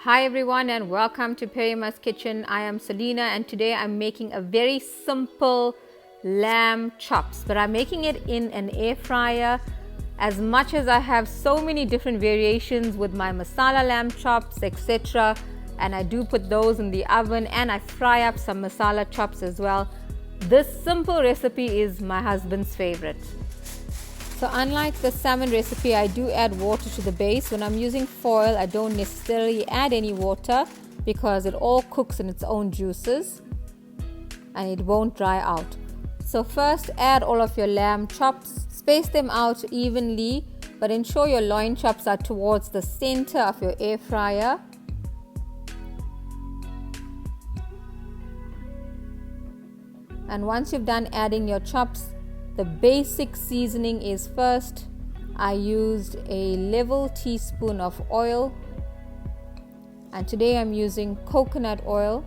Hi everyone and welcome to Perima's Kitchen. I am Selena and today I'm making a very simple lamb chops, but I'm making it in an air fryer. As much as I have so many different variations with my masala lamb chops, etc., and I do put those in the oven and I fry up some masala chops as well, this simple recipe is my husband's favorite. So unlike the salmon recipe, I do add water to the base. When I'm using foil, I don't necessarily add any water because it all cooks in its own juices and it won't dry out. So first add all of your lamb chops, space them out evenly, but ensure your loin chops are towards the center of your air fryer. And once you've done adding your chops, the basic seasoning is first, I used a level teaspoon of oil, and today I'm using coconut oil.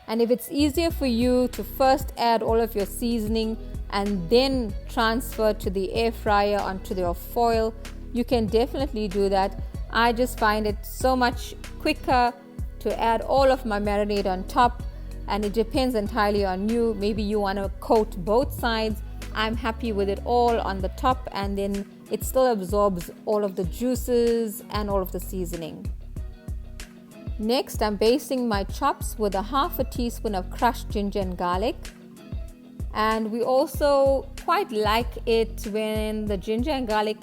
And if it's easier for you to first add all of your seasoning and then transfer to the air fryer onto your foil, you can definitely do that. I just find it so much quicker to add all of my marinade on top. And it depends entirely on you. Maybe you want to coat both sides. I'm happy with it all on the top, and then it still absorbs all of the juices and all of the seasoning. Next, I'm basting my chops with a half a teaspoon of crushed ginger and garlic. And we also quite like it when the ginger and garlic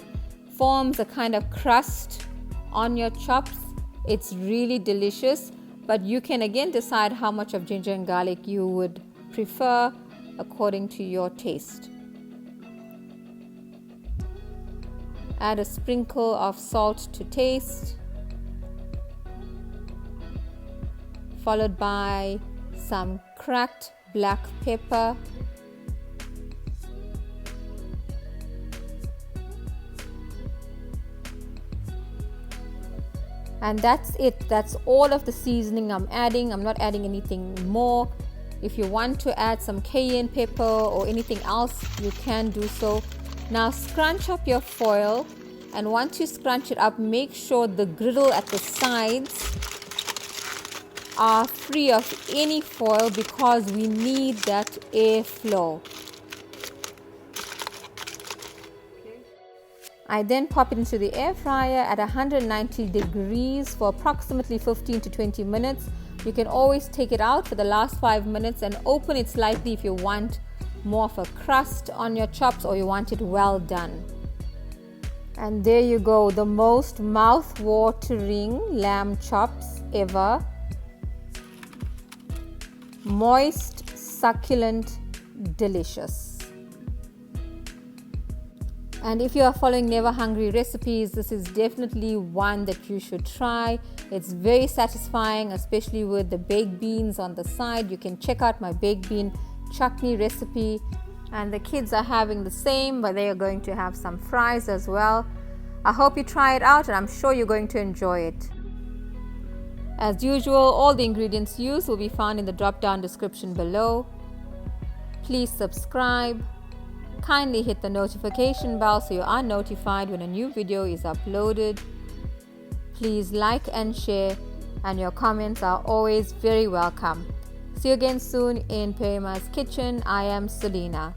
forms a kind of crust on your chops. It's really delicious. But you can again decide how much of ginger and garlic you would prefer according to your taste. Add a sprinkle of salt to taste, followed by some cracked black pepper, and that's it. That's all of the seasoning I'm adding. I'm not adding anything more. If you want to add some cayenne pepper or anything else, you can do so. Now scrunch up your foil, and once you scrunch it up, make sure the griddle at the sides are free of any foil because we need that airflow. I then pop it into the air fryer at 190 degrees for approximately 15 to 20 minutes. You can always take it out for the last 5 minutes and open it slightly if you want more of a crust on your chops or you want it well done. And there you go, the most mouth-watering lamb chops ever. Moist, succulent, delicious. And if you are following Never Hungry recipes, this is definitely one that you should try. It's very satisfying, especially with the baked beans on the side. You can check out my baked bean chutney recipe. And the kids are having the same, but they are going to have some fries as well. I hope you try it out and I'm sure you're going to enjoy it. As usual, all the ingredients used will be found in the drop-down description below. Please subscribe. Kindly hit the notification bell so you are notified when a new video is uploaded. Please like and share, and your comments are always very welcome. See you again soon in Perima's Kitchen. I am Selena.